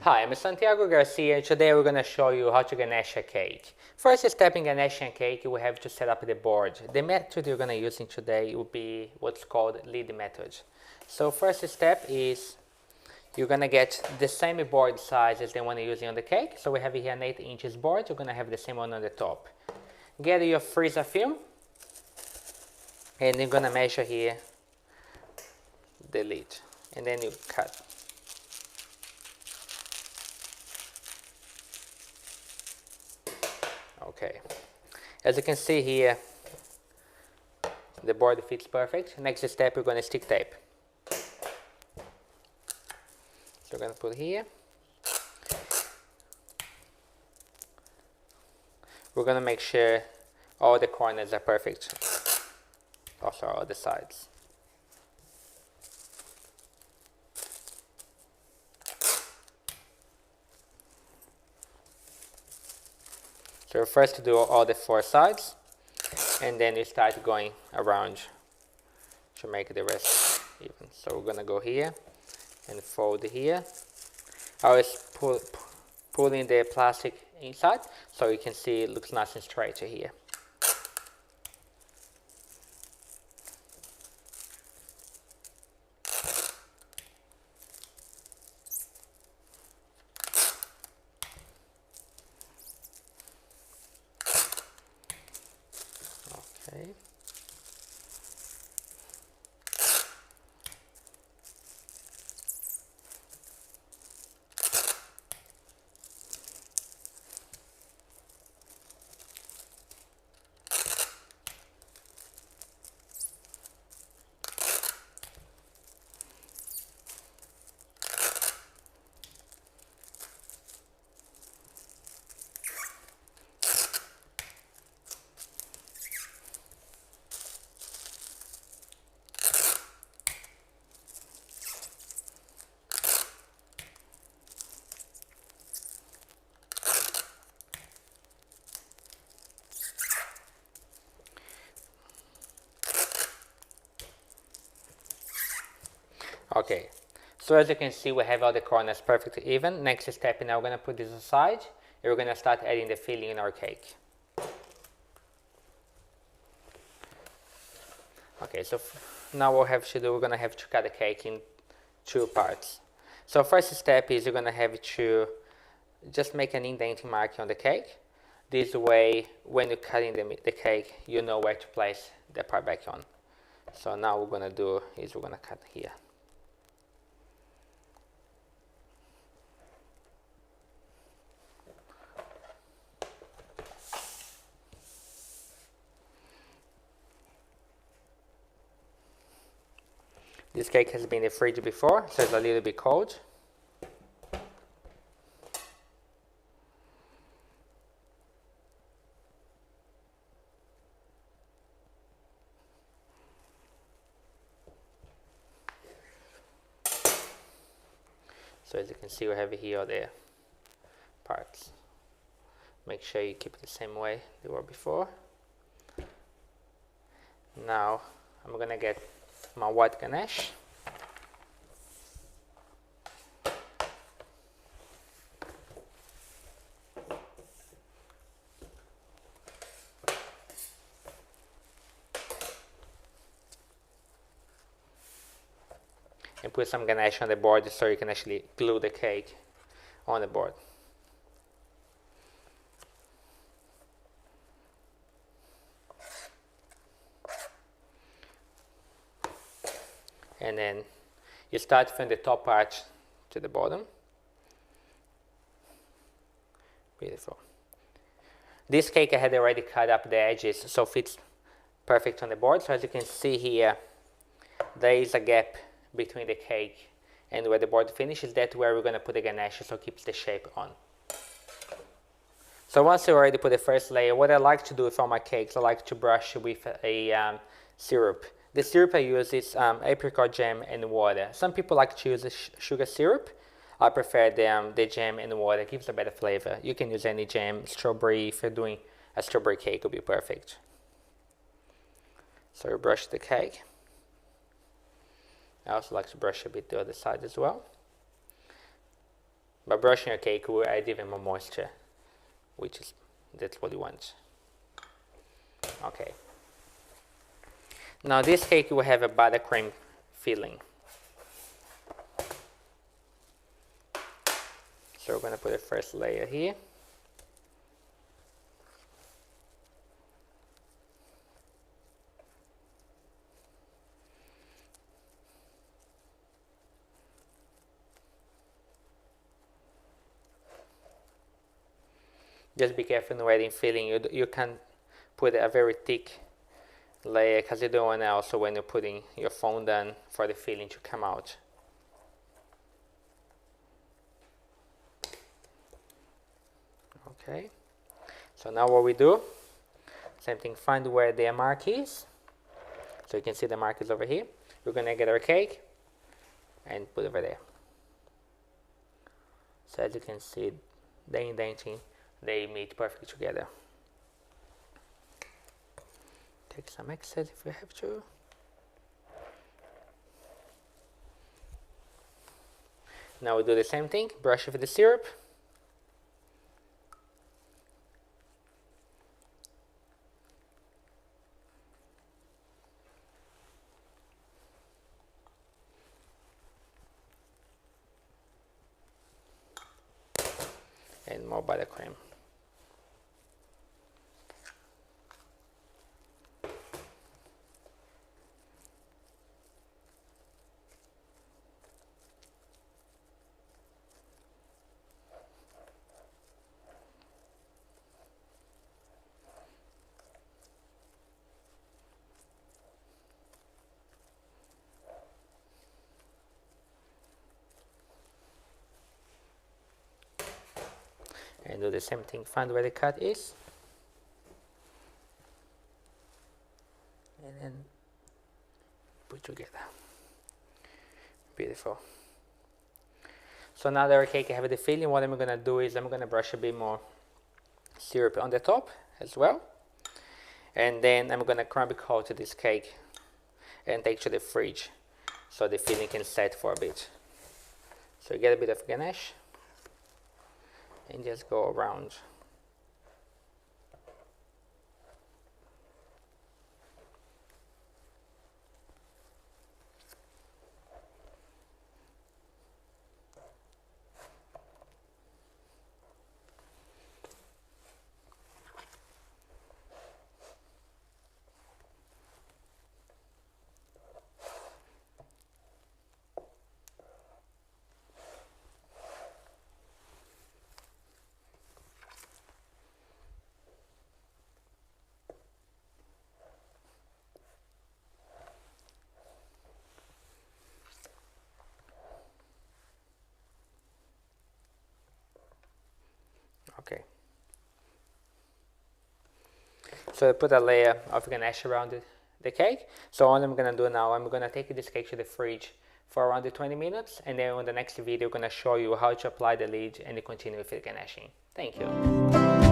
Hi, I'm Santiago Garcia and today we're going to show you how to ganache a cake. First step in ganaching a cake, we have to set up the board. The method you're going to use today will be what's called lead method. So first step is you're going to get the same board size as the one you're using on the cake. So we have here an 8 inches board, you're going to have the same one on the top. Get your freezer film and you're going to measure here the lid and then you cut. Okay, as you can see here, the board fits perfect. Next step, we're going to stick tape. So we're going to put here. We're going to make sure all the corners are perfect, also all the sides. So first do all the 4 sides, and then you start going around to make the rest even. So we're gonna go here and fold here. Always pull in the plastic inside so you can see it looks nice and straight here. Okay. Okay, so as you can see, we have all the corners perfectly even. Next step, now we're going to put this aside and we're going to start adding the filling in our cake. Okay, so now we'll have to do, we're going to have to cut the cake in 2 parts. So first step is you're going to have to just make an indenting mark on the cake. This way, when you're cutting the cake, you know where to place the part back on. So now what we're going to do is we're going to cut here. This cake has been in the fridge before, so it's a little bit cold. So as you can see, we have here all the parts. Make sure you keep it the same way they were before. Now I'm going to get my white ganache. And put some ganache on the board so you can actually glue the cake on the board. And then you start from the top part to the bottom. Beautiful. This cake I had already cut up the edges so it fits perfect on the board. So as you can see here, there is a gap between the cake and where the board finishes. That's where we're going to put the ganache so it keeps the shape on. So once you already put the first layer, what I like to do with all my cakes, I like to brush with a syrup. The syrup I use is apricot jam and water. Some people like to use sugar syrup. I prefer the jam and water. It gives a better flavor. You can use any jam, strawberry. If you're doing a strawberry cake, it will be perfect. So you brush the cake. I also like to brush a bit the other side as well. By brushing your cake, will add even more moisture, that's what you want. Okay. Now this cake will have a buttercream filling. So we're going to put the first layer here. Just be careful when adding filling. You can put a very thick layer because you don't want to also, when you're putting your fondant, for the filling to come out. Okay, so now what we do, same thing, find where the mark is. So you can see the mark is over here. We're going to get our cake and put it over there. So as you can see, the indenting, they meet perfectly together. Take some excess if you have to. Now we do the same thing, brush with the syrup. And more buttercream. And do the same thing, find where the cut is. And then put together. Beautiful. So now that our cake have the filling, what I'm going to do is I'm going to brush a bit more syrup on the top as well. And then I'm going to crumble coat this cake and take to the fridge so the filling can set for a bit. So you get a bit of ganache and just go around. Okay. So I put a layer of ganache around the cake. So all I'm going to do now, I'm going to take this cake to the fridge for around 20 minutes. And then on the next video, I'm going to show you how to apply the lid and continue with the ganaching. Thank you.